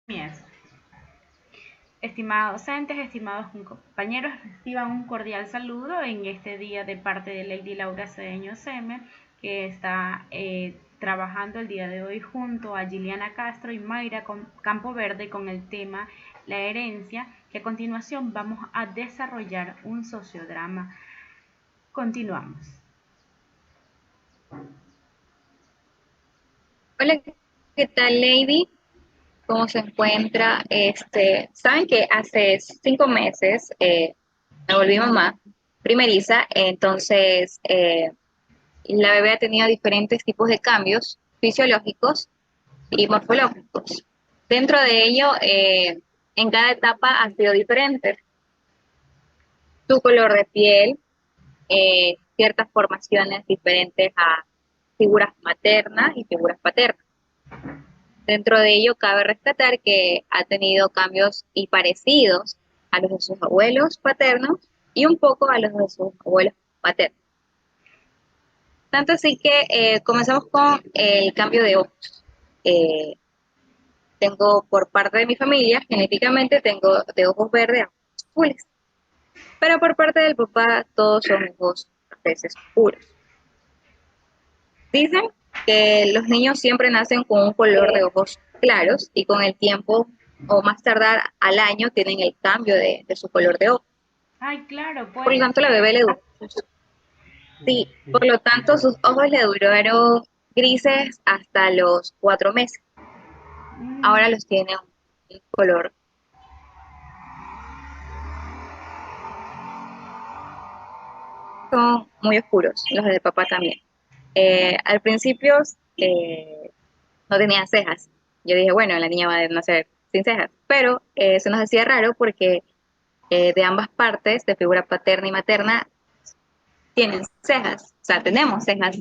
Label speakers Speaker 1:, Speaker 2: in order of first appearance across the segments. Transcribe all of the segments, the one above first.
Speaker 1: Mies. Estimados docentes, estimados compañeros, reciban un cordial saludo en este día de parte de Lady Laura Cedeño Seme, que está trabajando el día de hoy junto a Giliana Castro y Mayra Campo Verde con el tema La herencia, que a continuación vamos a desarrollar un sociodrama. Continuamos.
Speaker 2: Hola, ¿qué tal, Lady? ¿Cómo se encuentra? Saben que hace 5 meses me volví mamá primeriza, entonces la bebé ha tenido diferentes tipos de cambios fisiológicos y morfológicos. Dentro de ello, en cada etapa ha sido diferente. Su color de piel, ciertas formaciones diferentes a figuras maternas y figuras paternas. Dentro de ello, cabe rescatar que ha tenido cambios y parecidos a los de sus abuelos paternos y un poco a los de sus abuelos paternos. Tanto así que comenzamos con el cambio de ojos. Eh, Tengo por parte de mi familia, genéticamente tengo de ojos verdes a ojos azules, pero por parte del papá todos son ojos veces oscuros. Dicen que los niños siempre nacen con un color de ojos claros y con el tiempo o más tardar al año tienen el cambio de su color de ojos.
Speaker 1: Ay, claro,
Speaker 2: Por lo
Speaker 1: puede
Speaker 2: tanto, la
Speaker 1: ser.
Speaker 2: bebé le duró. Sí, por lo tanto, sus ojos le duraron grises hasta los 4 meses.
Speaker 1: Mm,
Speaker 2: Ahora los tiene un color. Son muy oscuros, los del papá también. Al principio eh, no tenía cejas. Yo dije, bueno, la niña va a nacer sin cejas, pero se nos hacía raro porque de ambas partes, de figura paterna y materna, tienen cejas, o sea, tenemos cejas.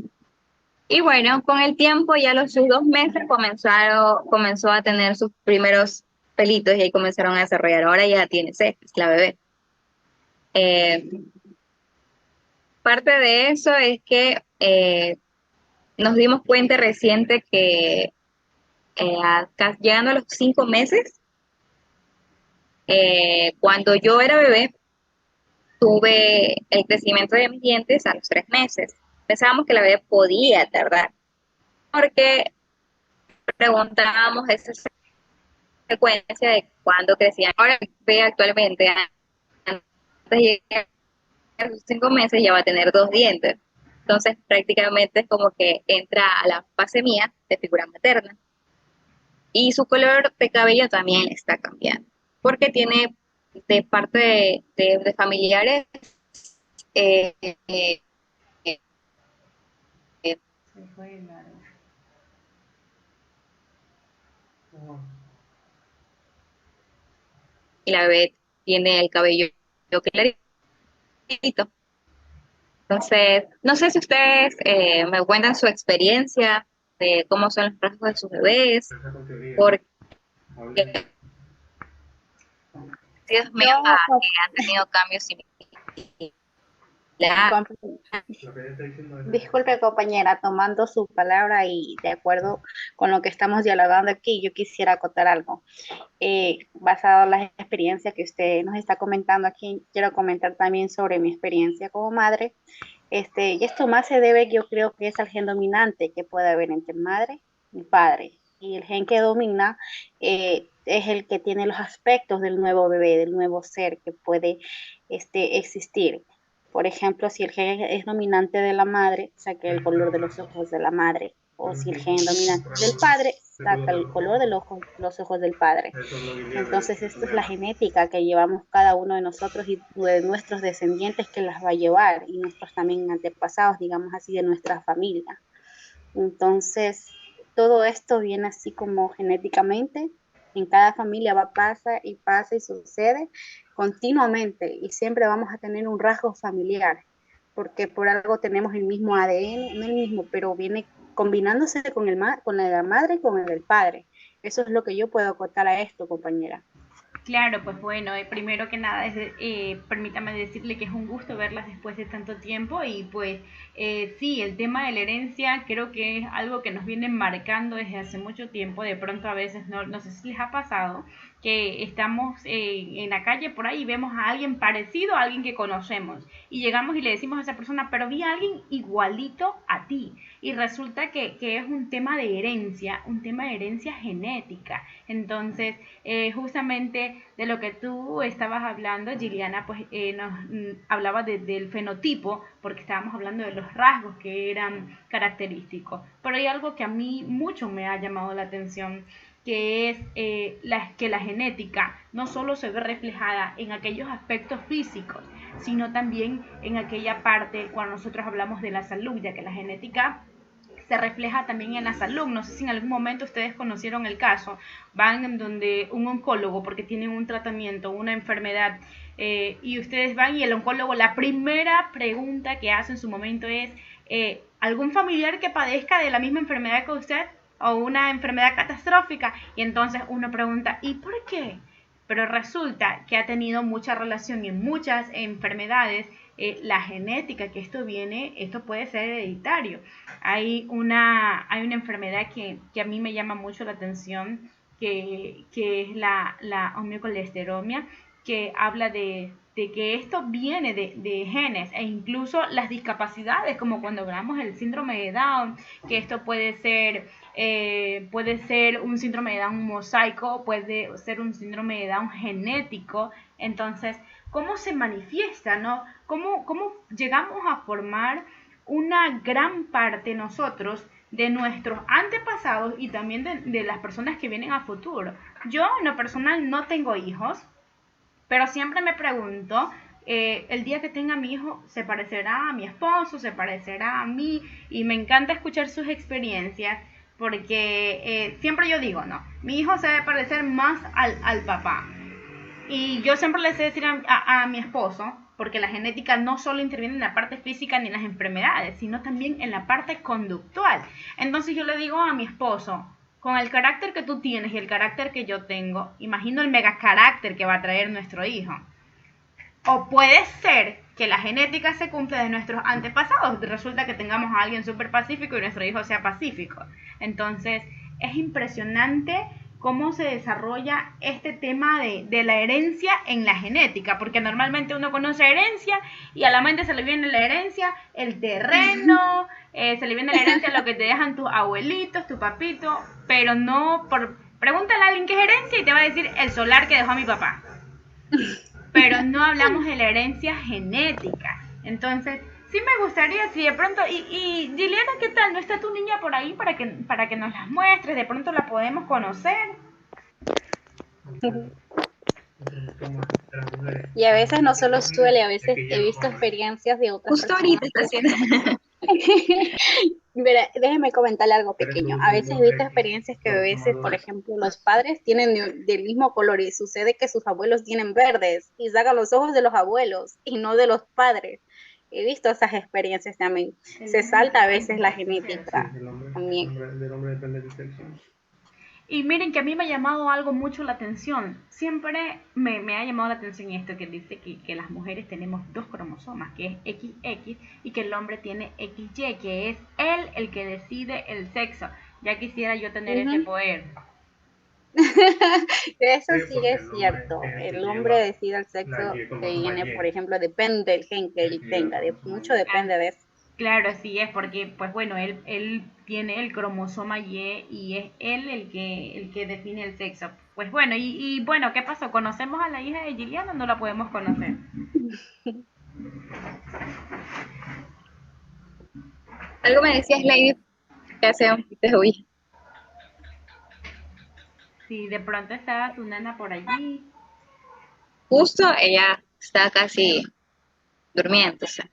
Speaker 2: Y bueno, con el tiempo, ya a los sus 2 meses comenzó a tener sus primeros pelitos y ahí comenzaron a desarrollar. Ahora ya tiene cejas, la bebé. Eh, Parte de eso es que nos dimos cuenta reciente que llegando a los 5 meses, cuando yo era bebé, tuve el crecimiento de mis dientes a los 3 meses. Pensábamos que la bebé podía tardar, porque preguntábamos esa secuencia de cuándo crecían. Ahora ve actualmente, antes de llegar a sus 5 meses, ya va a tener 2 dientes. Entonces, prácticamente es como que entra a la fase mía de figura materna. Y su color de cabello también está cambiando, porque tiene de parte de familiares eh, eh, eh,
Speaker 1: se fue largo.
Speaker 2: y la bebé tiene el cabello clarito. Entonces, no sé si ustedes me cuentan su experiencia de cómo son los rasgos de sus bebés, porque Dios mío,
Speaker 3: Yo,
Speaker 2: que han tenido cambios similares.
Speaker 3: com- disculpe compañera, tomando su palabra y de acuerdo con lo que estamos dialogando aquí, yo quisiera acotar algo. Basado en las experiencias que usted nos está comentando aquí, quiero comentar también sobre mi experiencia como madre. Y esto más se debe, yo creo que es al gen dominante que puede haber entre madre y padre. Y el gen que domina es el que tiene los aspectos del nuevo bebé, del nuevo ser que puede existir. Por ejemplo, si el gen es dominante de la madre, saca el color de los ojos de la madre. O si el gen dominante del padre, saca el color de los ojos del padre. Entonces, esto es la genética que llevamos cada uno de nosotros y de nuestros descendientes que las va a llevar y nuestros también antepasados, digamos así, de nuestra familia. Entonces, todo esto viene así como genéticamente. En cada familia va, pasa y sucede continuamente y siempre vamos a tener un rasgo familiar, porque por algo tenemos el mismo ADN, no el mismo, pero viene combinándose con la madre y con el del padre. Eso es lo que yo puedo acotar a esto, compañera.
Speaker 1: Claro, pues bueno, primero que nada, permítame decirle que es un gusto verlas después de tanto tiempo y pues sí, el tema de la herencia creo que es algo que nos viene marcando desde hace mucho tiempo. De pronto a veces, no sé si les ha pasado, que estamos en la calle por ahí y vemos a alguien parecido a alguien que conocemos y llegamos y le decimos a esa persona, pero vi a alguien igualito a ti. Y resulta que es un tema de herencia genética. Entonces, justamente de lo que tú estabas hablando, Giliana, pues hablaba del fenotipo, porque estábamos hablando de los rasgos que eran característicos. Pero hay algo que a mí mucho me ha llamado la atención, que es que la genética no solo se ve reflejada en aquellos aspectos físicos, sino también en aquella parte cuando nosotros hablamos de la salud, ya que la genética se refleja también en la salud. No sé si en algún momento ustedes conocieron el caso, van en donde un oncólogo, porque tienen un tratamiento, una enfermedad, y ustedes van y el oncólogo, la primera pregunta que hace en su momento es, ¿algún familiar que padezca de la misma enfermedad que usted? O una enfermedad catastrófica, y entonces uno pregunta, ¿y por qué? Pero resulta que ha tenido mucha relación en muchas enfermedades, la genética, que esto puede ser hereditario. Hay una enfermedad que a mí me llama mucho la atención, que es la homeocolesteromia, que habla de que esto viene de genes e incluso las discapacidades, como cuando hablamos del síndrome de Down, que esto puede ser un síndrome de Down mosaico, puede ser un síndrome de Down genético. Entonces, ¿cómo se manifiesta, no? ¿Cómo llegamos a formar una gran parte nosotros de nuestros antepasados y también de las personas que vienen a futuro? Yo, en lo personal, no tengo hijos, pero siempre me pregunto, el día que tenga mi hijo, ¿se parecerá a mi esposo? ¿Se parecerá a mí? Y me encanta escuchar sus experiencias, porque siempre yo digo, no, mi hijo se debe parecer más al papá. Y yo siempre le sé decir a mi esposo, porque la genética no solo interviene en la parte física ni en las enfermedades, sino también en la parte conductual. Entonces yo le digo a mi esposo, con el carácter que tú tienes y el carácter que yo tengo, imagino el mega carácter que va a traer nuestro hijo. O puede ser que la genética se cumpla de nuestros antepasados. Resulta que tengamos a alguien súper pacífico y nuestro hijo sea pacífico. Entonces, es impresionante cómo se desarrolla este tema de la herencia en la genética, porque normalmente uno conoce herencia y a la mente se le viene la herencia, el terreno, se le viene la herencia lo que te dejan tus abuelitos, tu papito, pero no pregúntale a alguien qué es herencia y te va a decir el solar que dejó a mi papá. Pero no hablamos de la herencia genética. Entonces, sí me gustaría, si de pronto, y Giliana, ¿qué tal? ¿No está tu niña por ahí para que nos las muestres? De pronto la podemos conocer.
Speaker 3: Y a veces no solo suele, a veces he visto experiencias de otras
Speaker 2: Justo
Speaker 3: personas.
Speaker 2: ahorita está haciendo.
Speaker 3: Mira, déjeme comentarle algo pequeño. A veces he visto experiencias que a veces, por ejemplo, los padres tienen del mismo color y sucede que sus abuelos tienen verdes y sacan los ojos de los abuelos y no de los padres. He visto esas experiencias también. Se salta a veces la genética también.
Speaker 4: Del hombre depende de sexo.
Speaker 1: Y miren que a mí me ha llamado algo mucho la atención. Siempre me ha llamado la atención esto que dice que las mujeres tenemos dos cromosomas, que es XX, y que el hombre tiene XY, que es él el que decide el sexo. Ya quisiera yo tener ese poder.
Speaker 3: Eso sí es cierto. El hombre decide el sexo que viene, por ejemplo, depende del gen que él tenga. Mucho depende de eso.
Speaker 1: Claro, así es, porque, pues bueno, él tiene el cromosoma Y y es él el que define el sexo. Pues bueno, y bueno, ¿qué pasó? ¿Conocemos a la hija de Giliana o no la podemos conocer?
Speaker 2: Algo me decías, Lady, que hace un poquito de huir.
Speaker 1: Si de pronto estaba tu nena por allí.
Speaker 2: Justo ella está casi durmiendo. O sea.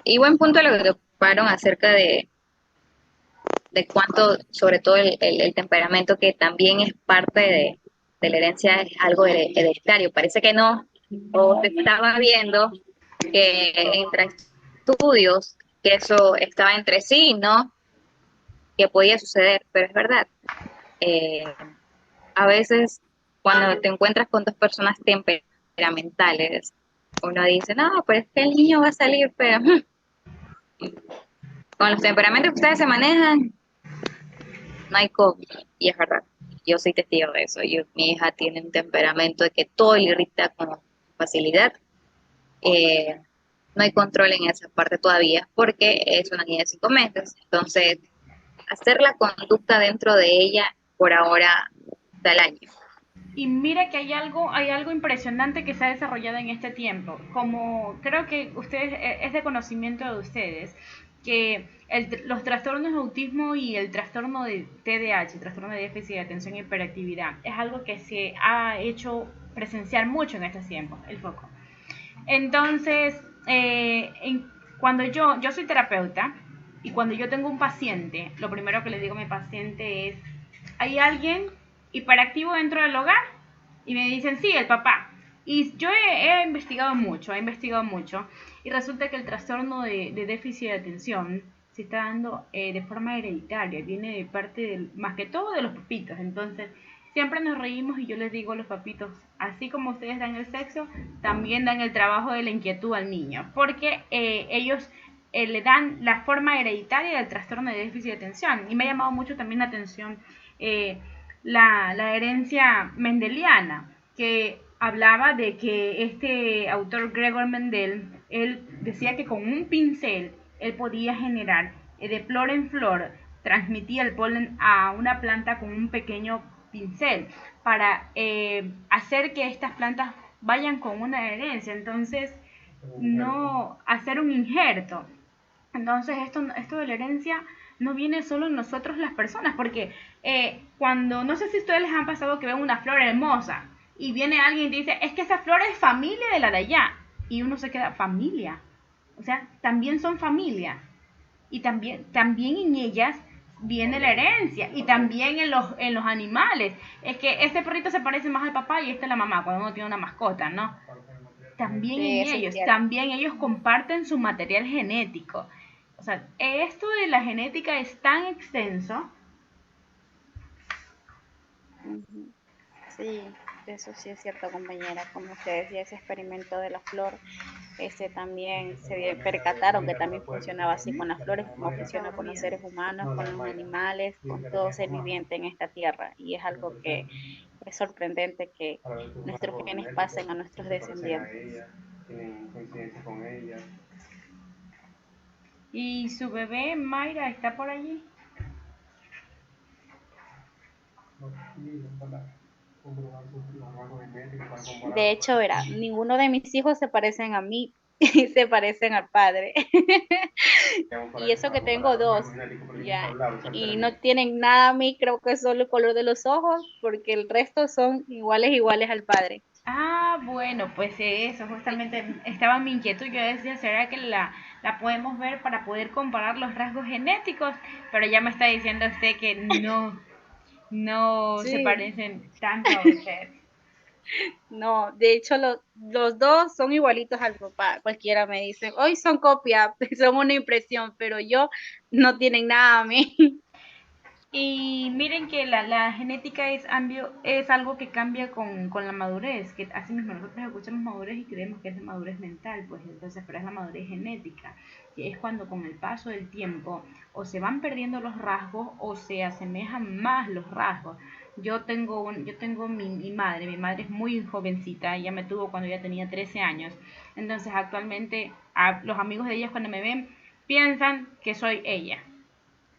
Speaker 2: Y buen punto lo que tocaron acerca de cuánto, sobre todo el temperamento, que también es parte de la herencia, es algo hereditario. Parece que no, o se estaba viendo que entre estudios que eso estaba entre sí, ¿no? Que podía suceder, pero es verdad. a veces cuando te encuentras con dos personas temperamentales, uno dice, no, pero es que el niño va a salir, pero con los temperamentos que ustedes se manejan, no hay COVID. Y es verdad, yo soy testigo de eso. Mi hija tiene un temperamento de que todo le irrita con facilidad. Eh, no hay control en esa parte todavía porque es una niña de 5 meses. Entonces, hacer la conducta dentro de ella por ahora da el año.
Speaker 1: Y mira que hay algo impresionante que se ha desarrollado en este tiempo. Como creo que ustedes, es de conocimiento de ustedes, que los trastornos de autismo y el trastorno de TDAH, trastorno de déficit de atención y hiperactividad, es algo que se ha hecho presenciar mucho en estos tiempos, el foco. Entonces, cuando yo soy terapeuta y cuando yo tengo un paciente, lo primero que le digo a mi paciente es, ¿hay alguien hiperactivo dentro del hogar? Y me dicen, sí, el papá. Y yo he investigado mucho y resulta que el trastorno de déficit de atención se está dando de forma hereditaria, viene de parte, más que todo, de los papitos. Entonces, siempre nos reímos y yo les digo a los papitos, así como ustedes dan el sexo, también dan el trabajo de la inquietud al niño, porque ellos le dan la forma hereditaria del trastorno de déficit de atención. Y me ha llamado mucho también la atención la herencia mendeliana, que hablaba de que este autor Gregor Mendel, él decía que con un pincel él podía generar de flor en flor, transmitía el polen a una planta con un pequeño pincel para hacer que estas plantas vayan con una herencia. Entonces, no hacer un injerto. Entonces, esto de la herencia no viene solo en nosotros las personas, porque cuando, no sé si a ustedes les han pasado que ven una flor hermosa y viene alguien y te dice, es que esa flor es familia de la de allá, y uno se queda, familia, o sea, también son familia, y también en ellas viene la herencia, y también en los animales, es que este perrito se parece más al papá y esta es la mamá, cuando uno tiene una mascota, ¿no? También
Speaker 3: Sí, eso es cierto.
Speaker 1: también ellos comparten su material genético. O sea, esto de la genética es tan extenso.
Speaker 3: Ujú. Sí, eso sí es cierto, compañera. Como usted decía, ese experimento de la flor, también se percataron que también funcionaba así con las flores, como funciona con los seres humanos, con los animales, con todo ser viviente en esta tierra. Y es algo que es sorprendente que nuestros genes pasen a nuestros descendientes.
Speaker 1: Y su bebé Mayra está por allí.
Speaker 3: De hecho, verá, ninguno de mis hijos se parecen a mí, se parecen al padre. Y eso que tengo dos, ya, y no tienen nada a mí, creo que es solo el color de los ojos, porque el resto son iguales al padre.
Speaker 1: Ah, bueno, pues eso, justamente estaba mi inquietud. Yo decía, ¿será que la podemos ver para poder comparar los rasgos genéticos? Pero ya me está diciendo usted que no se
Speaker 3: Sí,
Speaker 1: parecen tanto a usted.
Speaker 3: no, de hecho los dos son igualitos al papá. Cualquiera me dice, hoy son copia, son una impresión, pero yo no tienen nada a mí.
Speaker 1: Y miren que la genética es algo que cambia con la madurez, que así mismo nosotros escuchamos madurez y creemos que es la madurez mental, pues entonces, pero es la madurez genética, que es cuando con el paso del tiempo o se van perdiendo los rasgos o se asemejan más los rasgos. Yo tengo mi madre es muy jovencita, ella me tuvo cuando ella tenía 13 años, entonces actualmente los amigos de ella cuando me ven piensan que soy ella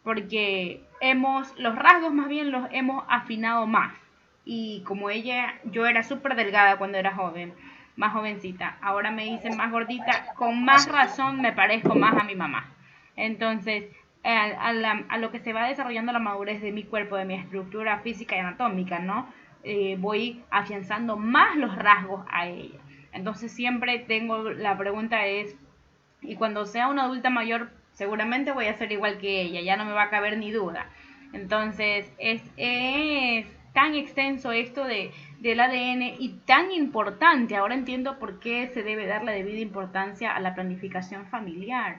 Speaker 1: porque los rasgos más bien los hemos afinado más. Y como yo era súper delgada cuando era joven, más jovencita, ahora me dicen más gordita, con más razón me parezco más a mi mamá. Entonces, a lo que se va desarrollando la madurez de mi cuerpo, de mi estructura física y anatómica, ¿no? Voy afianzando más los rasgos a ella. Entonces siempre tengo, la pregunta es, y cuando sea una adulta mayor, seguramente voy a ser igual que ella, ya no me va a caber ni duda. Entonces, es tan extenso esto del ADN y tan importante. Ahora entiendo por qué se debe dar la debida importancia a la planificación familiar.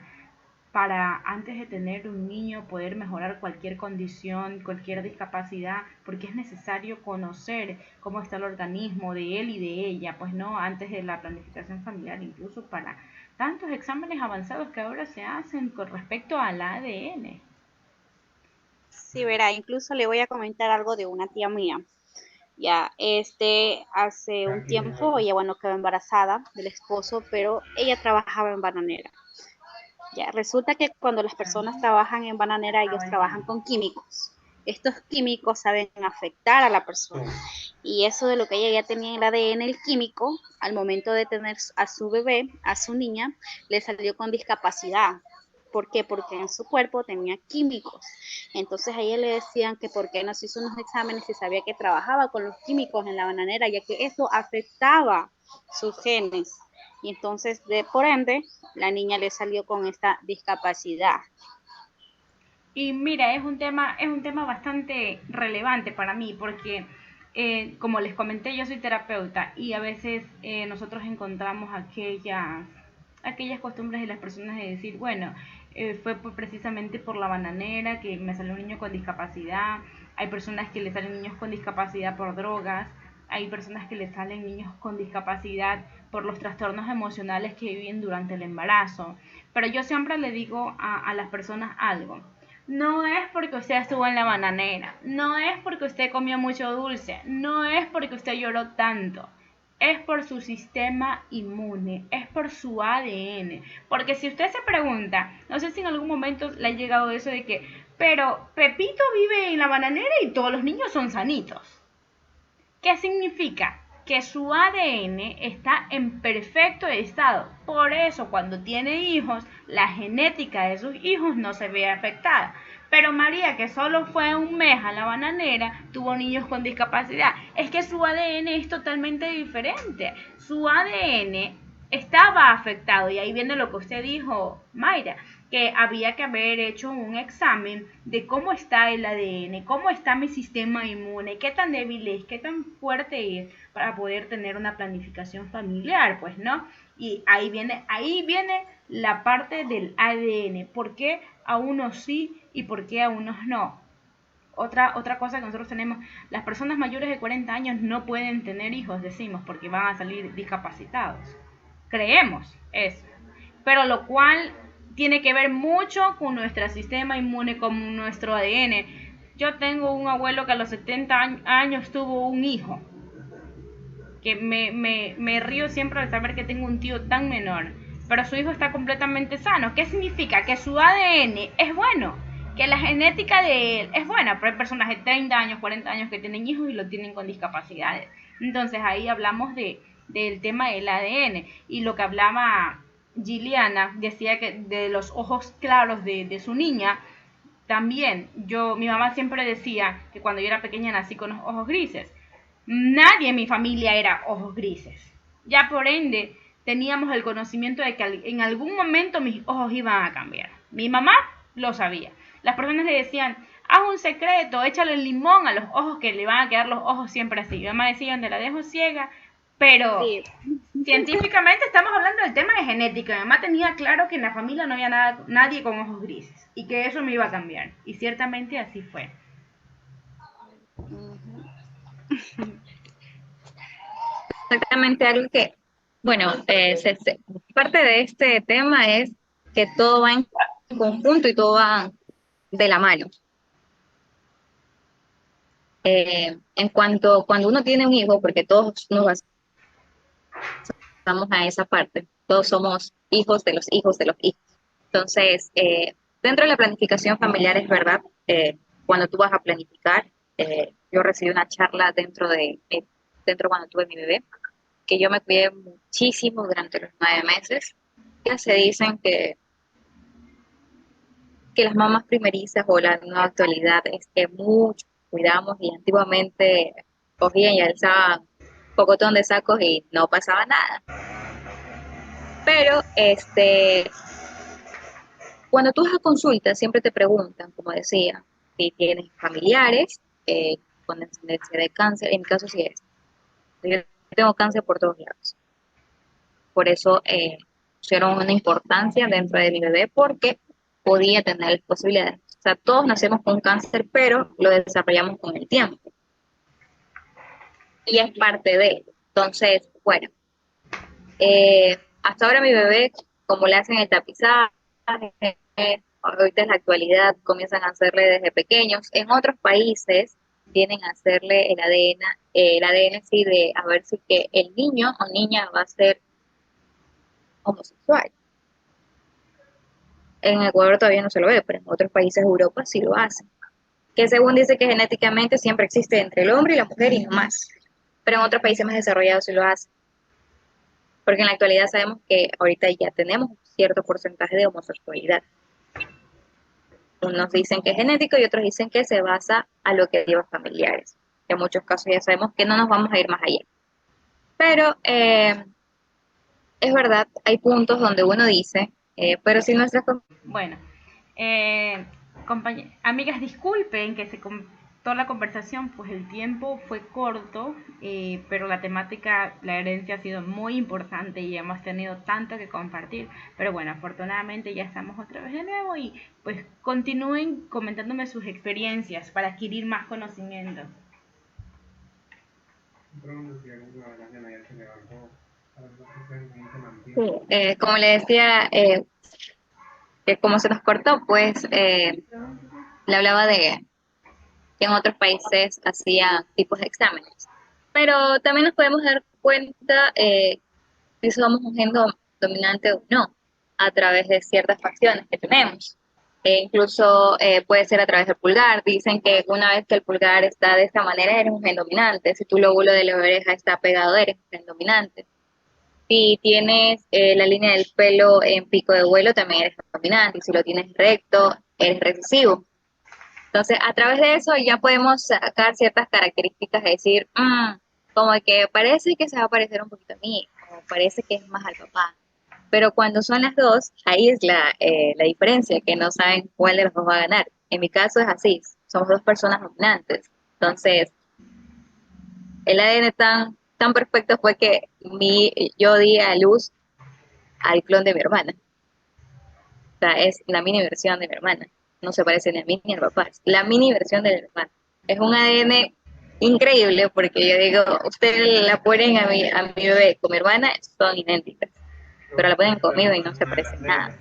Speaker 1: para antes de tener un niño poder mejorar cualquier condición, cualquier discapacidad, porque es necesario conocer cómo está el organismo de él y de ella, pues no, antes de la planificación familiar, incluso para tantos exámenes avanzados que ahora se hacen con respecto al ADN.
Speaker 3: Sí, verá, incluso le voy a comentar algo de una tía mía. Ya, hace un tiempo, ella, bueno, quedó embarazada del esposo, pero ella trabajaba en bananera. Ya, resulta que cuando las personas trabajan en bananera, ellos trabajan con químicos. Estos químicos saben afectar a la persona. Y eso de lo que ella ya tenía en el ADN, el químico, al momento de tener a su bebé, a su niña, le salió con discapacidad. ¿Por qué? Porque en su cuerpo tenía químicos. Entonces a ella le decían que por qué no se hizo unos exámenes y sabía que trabajaba con los químicos en la bananera, ya que eso afectaba sus genes. Y entonces, por ende, la niña le salió con esta discapacidad.
Speaker 1: Y mira, es un tema bastante relevante para mí porque, como les comenté, yo soy terapeuta y a veces nosotros encontramos aquellas costumbres de las personas de decir, bueno, precisamente por la bananera que me salió un niño con discapacidad. Hay personas que le salen niños con discapacidad por drogas. Hay personas que le salen niños con discapacidad por los trastornos emocionales que viven durante el embarazo. Pero yo siempre le digo a las personas algo. No es porque usted estuvo en la bananera, no es porque usted comió mucho dulce, no es porque usted lloró tanto, es por su sistema inmune, es por su ADN. Porque si usted se pregunta, no sé si en algún momento le ha llegado eso de que, pero Pepito vive en la bananera y todos los niños son sanitos. ¿Qué significa? Que su ADN está en perfecto estado. Por eso cuando tiene hijos, la genética de sus hijos no se ve afectada. Pero María, que solo fue un mes a la bananera, tuvo niños con discapacidad. Es que su ADN es totalmente diferente. Su ADN estaba afectado y ahí viene lo que usted dijo, Mayra, que había que haber hecho un examen de cómo está el ADN, cómo está mi sistema inmune, qué tan débil es, qué tan fuerte es para poder tener una planificación familiar, pues, ¿no? Y ahí viene la parte del ADN, por qué a unos sí y por qué a unos no. Otra cosa que nosotros tenemos, las personas mayores de 40 años no pueden tener hijos, decimos, porque van a salir discapacitados. Creemos eso. Pero lo cual tiene que ver mucho con nuestro sistema inmune, con nuestro ADN. Yo tengo un abuelo que a los 70 años tuvo un hijo, que me río siempre al saber que tengo un tío tan menor, pero su hijo está completamente sano. ¿Qué significa? Que su ADN es bueno, que la genética de él es buena, pero hay personas de 30 años, 40 años que tienen hijos y lo tienen con discapacidades. Entonces ahí hablamos del tema del ADN y lo que hablaba Giliana, decía que de los ojos claros de su niña, también mi mamá siempre decía que cuando yo era pequeña nací con los ojos grises. Nadie en mi familia era ojos grises. Ya por ende, teníamos el conocimiento de que en algún momento mis ojos iban a cambiar. Mi mamá lo sabía. Las personas le decían, haz un secreto, échale limón a los ojos que le van a quedar los ojos siempre así. Mi mamá decía, donde la dejo ciega, pero sí. Científicamente estamos hablando del tema de genética. Mi mamá tenía claro que en la familia no había nadie con ojos grises y que eso me iba a cambiar. Y ciertamente así fue.
Speaker 2: Exactamente algo que, bueno, parte de este tema es que todo va en conjunto y todo va de la mano. En cuanto cuando uno tiene un hijo, porque todos nos basamos a esa parte, todos somos hijos de los hijos de los hijos. Entonces, dentro de la planificación familiar es verdad, cuando tú vas a planificar, yo recibí una charla dentro cuando tuve mi bebé, que yo me cuidé muchísimo durante los 9 meses. Ya se dicen que las mamás primerizas o la nueva actualidad es que mucho cuidamos y antiguamente cogían y alzaban pocotón de sacos y no pasaba nada. Pero cuando tú vas a consulta siempre te preguntan, como decía, si tienes familiares con necesidad de cáncer. En mi caso sí es. Yo tengo cáncer por todos lados. Por eso pusieron una importancia dentro de mi bebé porque podía tener las posibilidades. O sea, todos nacemos con cáncer, pero lo desarrollamos con el tiempo. Y es parte de él. Entonces, bueno, hasta ahora mi bebé, como le hacen el tapizaje, ahorita en la actualidad comienzan a hacerle desde pequeños. En otros países tienen a hacerle el ADN sí, de a ver si que el niño o niña va a ser homosexual. En Ecuador todavía no se lo ve, pero en otros países de Europa sí lo hacen. Que según dice que genéticamente siempre existe entre el hombre y la mujer y no más. Pero en otros países más desarrollados sí lo hacen. Porque en la actualidad sabemos que ahorita ya tenemos un cierto porcentaje de homosexualidad. Unos dicen que es genético y otros dicen que se basa a lo que lleva familiares. En muchos casos ya sabemos que no nos vamos a ir más allá. Pero es verdad, hay puntos donde uno dice, pero si nuestras...
Speaker 1: Bueno, amigas, disculpen que se toda la conversación, pues el tiempo fue corto, pero la temática, la herencia ha sido muy importante y hemos tenido tanto que compartir. Pero bueno, afortunadamente ya estamos otra vez de nuevo y pues continúen comentándome sus experiencias para adquirir más conocimiento.
Speaker 2: Sí, como le decía, que como se nos cortó, pues le hablaba de que en otros países hacían tipos de exámenes. Pero también nos podemos dar cuenta si somos un gen dominante o no, a través de ciertas facciones que tenemos. Incluso puede ser a través del pulgar. Dicen que una vez que el pulgar está de esta manera, eres un gen dominante. Si tu lóbulo de la oreja está pegado, eres un gen dominante. Si tienes la línea del pelo en pico de vuelo, también eres dominante. Y si lo tienes recto, eres recesivo. Entonces, a través de eso ya podemos sacar ciertas características, de decir, como que parece que se va a parecer un poquito a mí, o parece que es más al papá. Pero cuando son las dos, ahí es la diferencia, que no saben cuál de los dos va a ganar. En mi caso es así, somos dos personas dominantes. Entonces, el ADN tan perfecto fue que yo di a luz al clon de mi hermana. O sea, es la mini versión de mi hermana. No se parece ni a mí ni al papá. Es la mini versión de mi hermana. Es un ADN increíble porque yo digo, ustedes la ponen a mi bebé con mi hermana, son idénticas. Pero la ponen conmigo y no se parecen nada.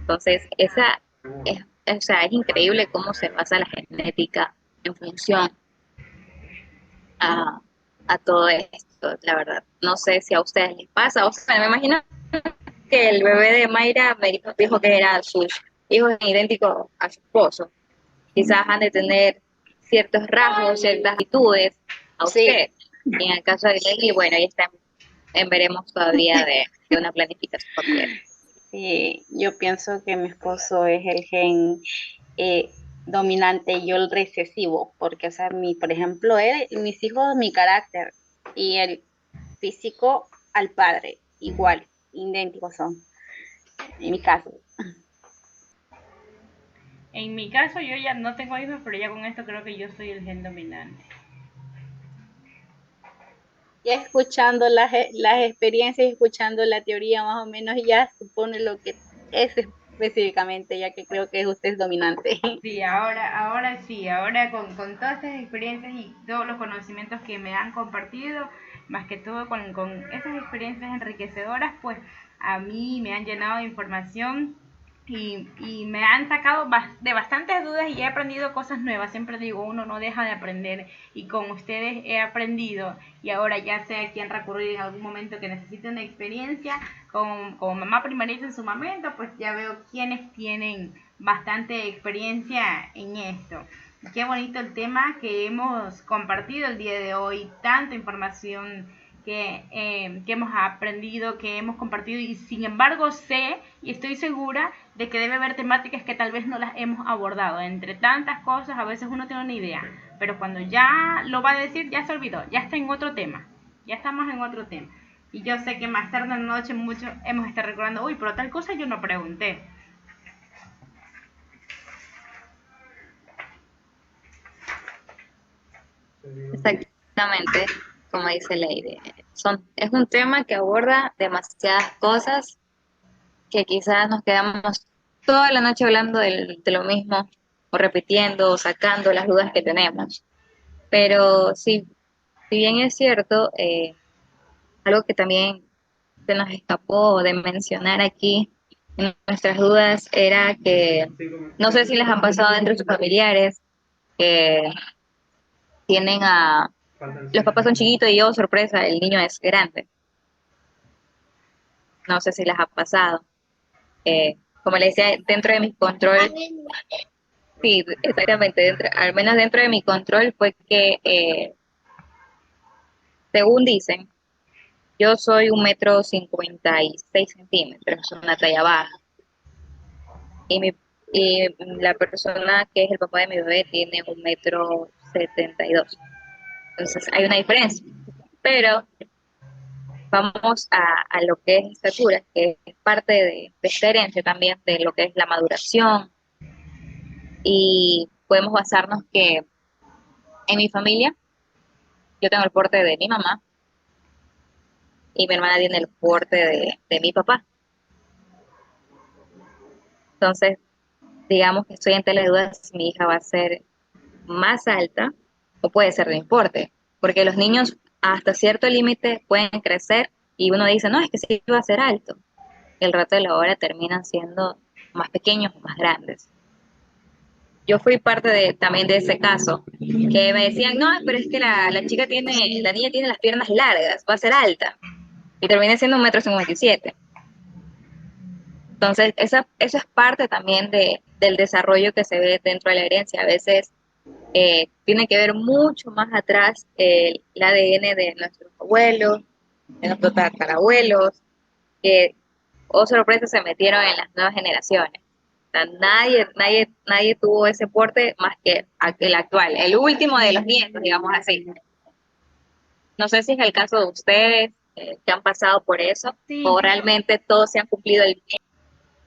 Speaker 2: Entonces, o sea, es increíble cómo se basa la genética en función a, a todo esto, la verdad. No sé si a ustedes les pasa, o sea, me imagino que el bebé de Mayra me dijo que eran sus hijos idénticos a su esposo. Quizás han de tener ciertos rasgos, ciertas actitudes a usted. Y en el caso de Lely, bueno, ahí está veremos todavía de una planificación familiar.
Speaker 3: Yo pienso que mi esposo es el gen dominante y yo el recesivo, porque, o sea, por ejemplo, mis hijos, mi carácter y el físico al padre, igual, idénticos son, en mi caso.
Speaker 1: En mi caso, yo ya no tengo hijos, pero ya con esto creo que yo soy el gen dominante.
Speaker 3: Ya escuchando las experiencias, escuchando la teoría más o menos, ya supone lo que es específicamente, ya que creo que usted es dominante.
Speaker 1: Sí, ahora sí, ahora con todas estas experiencias y todos los conocimientos que me han compartido, más que todo con esas experiencias enriquecedoras, pues a mí me han llenado de información y me han sacado de bastantes dudas y he aprendido cosas nuevas. Siempre digo, uno no deja de aprender y con ustedes he aprendido y ahora ya sé a quién recurrir en algún momento que necesite una experiencia. Como mamá primeriza en su momento, pues ya veo quiénes tienen bastante experiencia en esto. Qué bonito el tema que hemos compartido el día de hoy, tanta información que hemos aprendido, que hemos compartido y sin embargo sé y estoy segura de que debe haber temáticas que tal vez no las hemos abordado. Entre tantas cosas a veces uno tiene una idea, pero cuando ya lo va a decir ya se olvidó, ya está en otro tema, ya estamos en otro tema. Y yo sé que más tarde en la noche muchos hemos estado recordando, uy, pero tal cosa yo no pregunté.
Speaker 2: Exactamente, como dice Lady. Es un tema que aborda demasiadas cosas que quizás nos quedamos toda la noche hablando de lo mismo, o repitiendo, o sacando las dudas que tenemos. Pero sí, si bien es cierto, algo que también se nos escapó de mencionar aquí en nuestras dudas era que no sé si les han pasado entre sus familiares que tienen a los papás son chiquitos y, oh, sorpresa, el niño es grande. No sé si les ha pasado. Como les decía, dentro de mi control, sí, exactamente, al menos dentro de mi control fue que, según dicen, yo soy 1,56 m, es una talla baja. Y, y la persona que es el papá de mi bebé tiene 1,72 m. Entonces hay una diferencia. Pero vamos a lo que es estatura, que es parte de esta herencia también, de lo que es la maduración. Y podemos basarnos que en mi familia, yo tengo el porte de mi mamá y mi hermana tiene el porte de mi papá. Entonces, digamos que estoy entre las dudas si mi hija va a ser más alta o puede ser de importe, porque los niños hasta cierto límite pueden crecer y uno dice, no, es que sí va a ser alto. Y el rato de la hora terminan siendo más pequeños o más grandes. Yo fui parte también de ese caso, que me decían, no, pero es que la niña tiene las piernas largas, va a ser alta. Y terminé siendo 1,57 m. Entonces, eso es parte también del desarrollo que se ve dentro de la herencia. A veces tiene que ver mucho más atrás el ADN de nuestros abuelos, de nuestros tatarabuelos, que, oh sorpresa, se metieron en las nuevas generaciones. O sea, nadie tuvo ese porte más que el actual, el último de los nietos, digamos así. No sé si es el caso de ustedes que han pasado por eso,
Speaker 1: Sí,
Speaker 2: o realmente todos se han cumplido el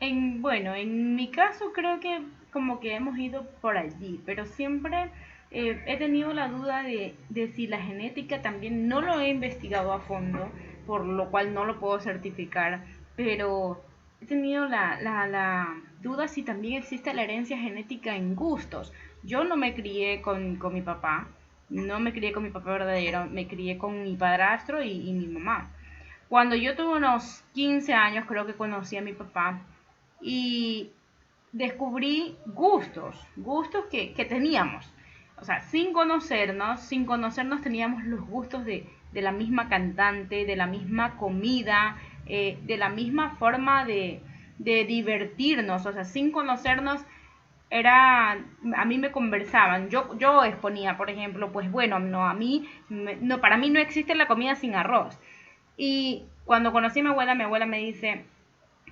Speaker 2: bien.
Speaker 1: bueno, en mi caso creo que como que hemos ido por allí, pero siempre he tenido la duda de si la genética también no lo he investigado a fondo, por lo cual no lo puedo certificar, pero he tenido la duda si también existe la herencia genética en gustos. Yo no me crié con mi papá, no me crié con mi papá verdadero, me crié con mi padrastro y mi mamá. Cuando yo tuve unos 15 años, creo que conocí a mi papá y descubrí gustos que teníamos. O sea, sin conocernos teníamos los gustos de la misma cantante, de la misma comida, de la misma forma de divertirnos. O sea, sin conocernos a mí me conversaban, yo exponía, por ejemplo, pues bueno, no, para mí no existe la comida sin arroz. Y cuando conocí a mi abuela me dice,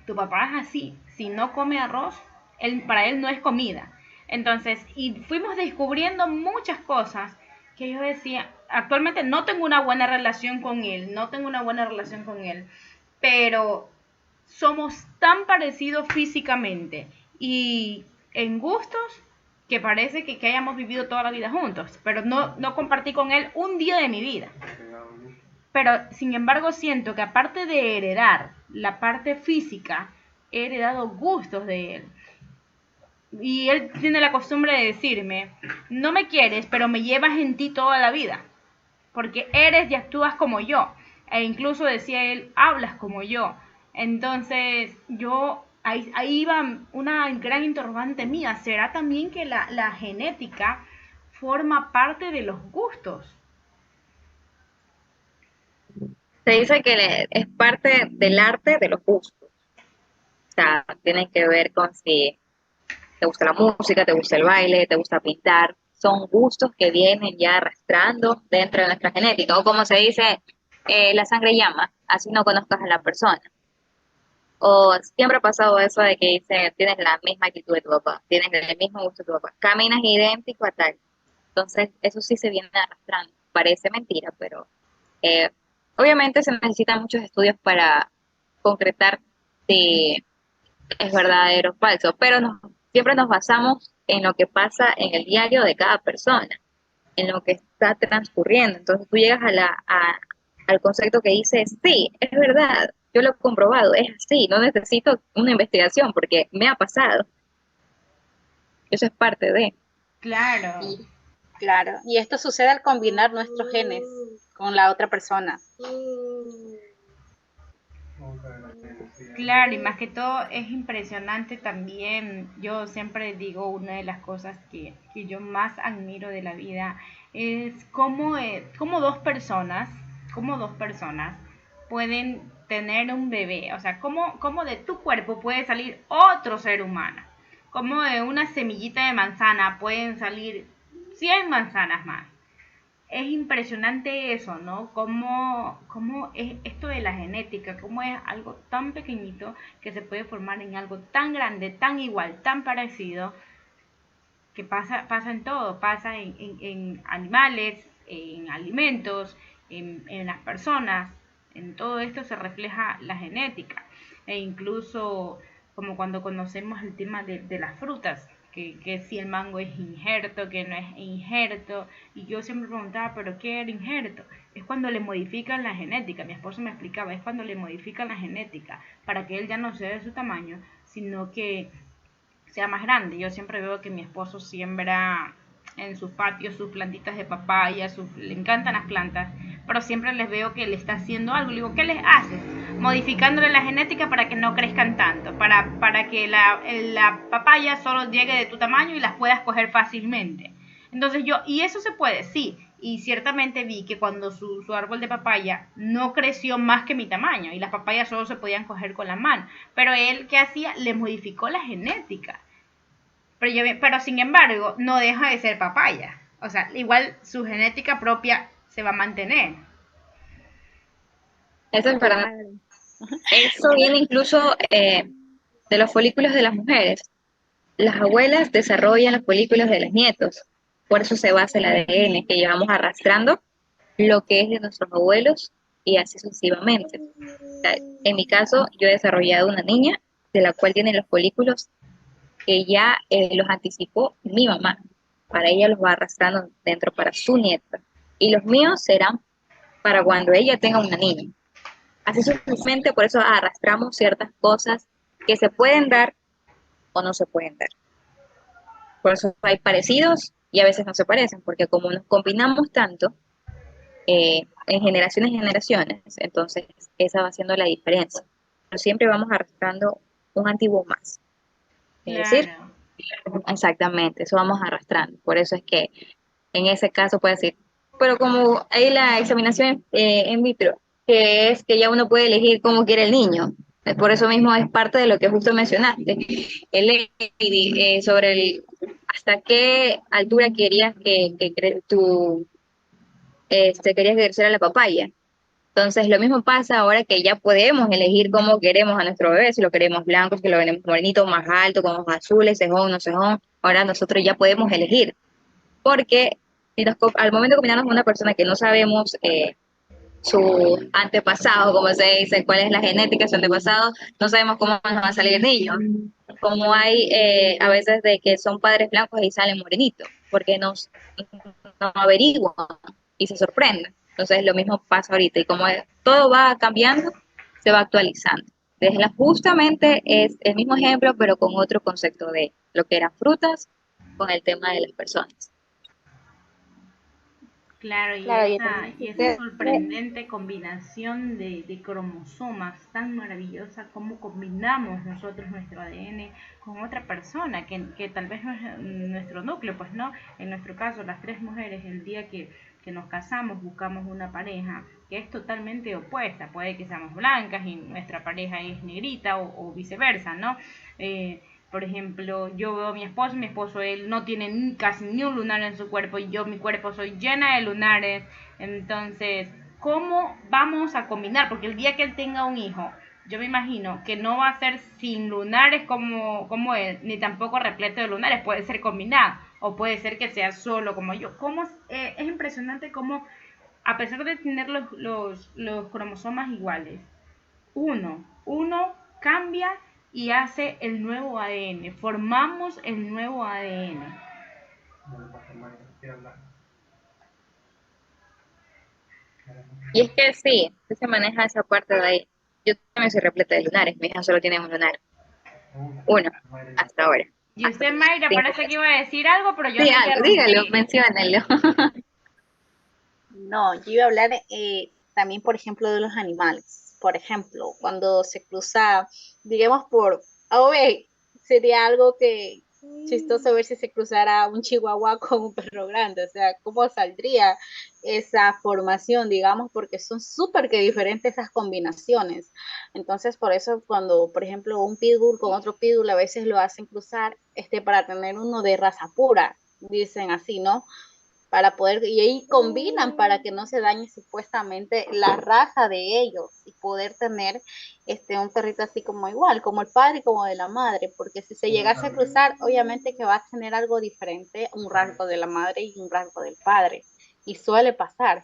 Speaker 1: tu papá es así, si no come arroz, para él no es comida. Entonces, y fuimos descubriendo muchas cosas que yo decía, actualmente no tengo una buena relación con él, pero somos tan parecidos físicamente y en gustos que parece que hayamos vivido toda la vida juntos, pero no compartí con él un día de mi vida. Pero sin embargo siento que aparte de heredar la parte física, he heredado gustos de él. Y él tiene la costumbre de decirme, no me quieres, pero me llevas en ti toda la vida, porque eres y actúas como yo. E incluso decía él, hablas como yo. Entonces ahí iba una gran interrogante mía, ¿será también que la genética forma parte de los gustos?
Speaker 2: Se dice que es parte del arte de los gustos. O sea, tiene que ver con si te gusta la música, te gusta el baile, te gusta pintar. Son gustos que vienen ya arrastrando dentro de nuestra genética. O como se dice, la sangre llama, así no conozcas a la persona. O siempre ha pasado eso de que dice, tienes la misma actitud de tu papá, tienes el mismo gusto de tu papá, caminas idéntico a tal. Entonces, eso sí se viene arrastrando. Parece mentira, pero eh, obviamente se necesitan muchos estudios para concretar si es verdadero o falso, pero siempre nos basamos en lo que pasa en el diario de cada persona, en lo que está transcurriendo. Entonces tú llegas al concepto que dice, sí, es verdad, yo lo he comprobado, es así, no necesito una investigación porque me ha pasado. Eso es parte de.
Speaker 1: Claro.
Speaker 3: Y, claro, y esto sucede al combinar nuestros genes con la otra persona.
Speaker 1: Claro, y más que todo es impresionante también, yo siempre digo, una de las cosas que yo más admiro de la vida es cómo dos personas pueden tener un bebé, o sea, cómo de tu cuerpo puede salir otro ser humano, cómo de una semillita de manzana pueden salir 100 manzanas más. Es impresionante eso, ¿no? Cómo es esto de la genética, cómo es algo tan pequeñito que se puede formar en algo tan grande, tan igual, tan parecido, que pasa en todo, pasa en animales, en alimentos, en las personas, en todo esto se refleja la genética, e incluso como cuando conocemos el tema de las frutas, que si el mango es injerto, que no es injerto, y yo siempre preguntaba, pero ¿qué era injerto? Es cuando le modifican la genética, mi esposo me explicaba, es cuando le modifican la genética para que él ya no sea de su tamaño, sino que sea más grande. Yo siempre veo que mi esposo siembra en su patio sus plantitas de papaya, le encantan las plantas, pero siempre les veo que le está haciendo algo. Le digo, ¿qué les haces? Modificándole la genética para que no crezcan tanto, para que la papaya solo llegue de tu tamaño y las puedas coger fácilmente. Entonces y eso se puede, sí, y ciertamente vi que cuando su árbol de papaya no creció más que mi tamaño y las papayas solo se podían coger con la mano, pero él, ¿qué hacía? Le modificó la genética, pero sin embargo no deja de ser papaya, o sea, igual su genética propia se va a mantener.
Speaker 2: Eso es verdad.
Speaker 3: Claro.
Speaker 2: Eso viene incluso de los folículos de las mujeres. Las abuelas desarrollan los folículos de los nietos. Por eso se basa el ADN que llevamos arrastrando lo que es de nuestros abuelos y así sucesivamente. O sea, en mi caso, yo he desarrollado una niña de la cual tiene los folículos que ya los anticipó mi mamá. Para ella los va arrastrando dentro para su nieta. Y los míos serán para cuando ella tenga una niña. Así sucesivamente, por eso arrastramos ciertas cosas que se pueden dar o no se pueden dar. Por eso hay parecidos y a veces no se parecen, porque como nos combinamos tanto en generaciones, entonces esa va siendo la diferencia. Pero siempre vamos arrastrando un antiguo más. Es decir,
Speaker 1: Claro.
Speaker 2: exactamente, eso vamos arrastrando. Por eso es que en ese caso puede decir, pero como hay la examinación in vitro, que es que ya uno puede elegir cómo quiere el niño. Por eso mismo es parte de lo que justo mencionaste, el sobre hasta qué altura querías que tú querías que creciera la papaya. Entonces, lo mismo pasa ahora que ya podemos elegir cómo queremos a nuestro bebé, si lo queremos blanco, si lo queremos morenito, más alto, con ojos azules, cejón, no cejón. Ahora nosotros ya podemos elegir, porque si al momento de combinarnos con una persona que no sabemos su antepasado, como se dice, cuál es la genética de su antepasado, no sabemos cómo nos va a salir el niño. Como hay a veces de que son padres blancos y salen morenitos, porque no averiguan y se sorprenden. Entonces lo mismo pasa ahorita y como todo va cambiando, se va actualizando. Justamente es el mismo ejemplo, pero con otro concepto de lo que eran frutas con el tema de las personas.
Speaker 1: Claro,
Speaker 3: Claro, y
Speaker 1: y esa sorprendente combinación de cromosomas tan maravillosa, cómo combinamos nosotros nuestro ADN con otra persona, que tal vez no es nuestro núcleo, pues no, en nuestro caso las tres mujeres, el día que nos casamos, buscamos una pareja que es totalmente opuesta, puede que seamos blancas y nuestra pareja es negrita o viceversa, ¿no? Por ejemplo, yo veo a mi esposo él no tiene casi ni un lunar en su cuerpo y yo mi cuerpo soy llena de lunares. Entonces, ¿cómo vamos a combinar? Porque el día que él tenga un hijo, yo me imagino que no va a ser sin lunares como él, ni tampoco repleto de lunares, puede ser combinado o puede ser que sea solo como yo. Es impresionante cómo, a pesar de tener los cromosomas iguales, uno cambia y hace el nuevo ADN, formamos el nuevo ADN.
Speaker 2: Y es que sí, se maneja esa parte de ahí. yo también soy repleta de lunares, mi hija solo tiene un lunar, uno, hasta ahora,
Speaker 1: Y
Speaker 2: hasta
Speaker 1: usted,
Speaker 2: los
Speaker 1: Mayra,
Speaker 2: 5
Speaker 1: parece que
Speaker 2: meses.
Speaker 1: iba a decir algo, pero yo
Speaker 2: Sí,
Speaker 1: le
Speaker 2: algo, dígalo,
Speaker 1: interrumpí.
Speaker 2: menciónenlo.
Speaker 3: No, yo iba a hablar también, por ejemplo, de los animales. Por ejemplo, cuando se cruza, digamos, por A o B, sería algo que chistoso ver si se cruzara un chihuahua con un perro grande. O sea, ¿cómo saldría esa formación, digamos? Porque son súper que diferentes esas combinaciones. Entonces, por eso cuando, por ejemplo, un pitbull con otro pitbull a veces lo hacen cruzar para tener uno de raza pura, dicen así, ¿no? Para poder, y ahí combinan para que no se dañe supuestamente la raza de ellos y poder tener un perrito así como igual, como el padre y como de la madre, porque si se llegase a cruzar, obviamente que va a tener algo diferente, un rasgo de la madre y un rasgo del padre, y suele pasar.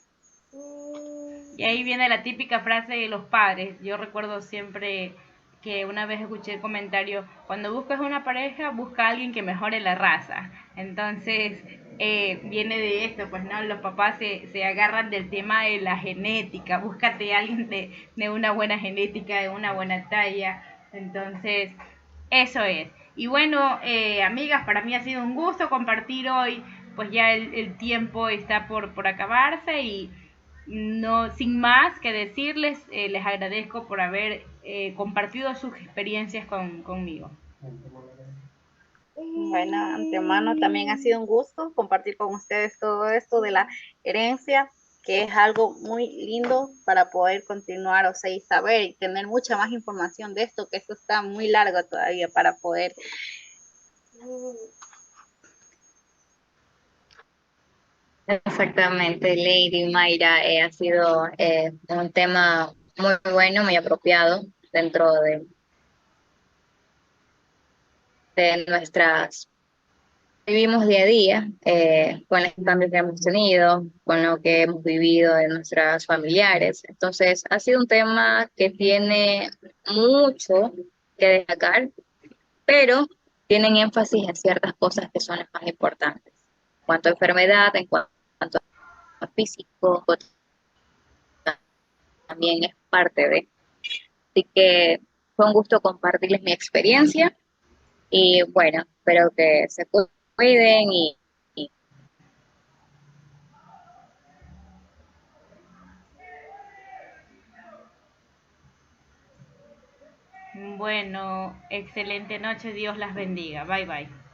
Speaker 1: Y ahí viene la típica frase de los padres. Yo recuerdo siempre que una vez escuché el comentario, cuando buscas una pareja, busca a alguien que mejore la raza. Entonces, viene de esto, pues no, los papás se agarran del tema de la genética, búscate a alguien de una buena genética, de una buena talla. Entonces, eso es. Y bueno, amigas, para mí ha sido un gusto compartir hoy, pues ya el tiempo está por acabarse y no, sin más que decirles, les agradezco por haber compartido sus experiencias conmigo.
Speaker 3: Bueno, antemano también ha sido un gusto compartir con ustedes todo esto de la herencia, que es algo muy lindo para poder continuar, o sea, y saber y tener mucha más información de esto, que esto está muy largo todavía para poder.
Speaker 2: Exactamente, Lady Mayra, ha sido un tema muy bueno, muy apropiado dentro de nuestras vivimos día a día, con los cambios que hemos tenido, con lo que hemos vivido en nuestras familiares. Entonces, ha sido un tema que tiene mucho que destacar, pero tienen énfasis en ciertas cosas que son las más importantes. En cuanto a enfermedad, en cuanto a físico, también es parte de. Así que fue un gusto compartirles mi experiencia y bueno, espero que se cuiden y
Speaker 1: Bueno, excelente noche, Dios las bendiga. Bye bye.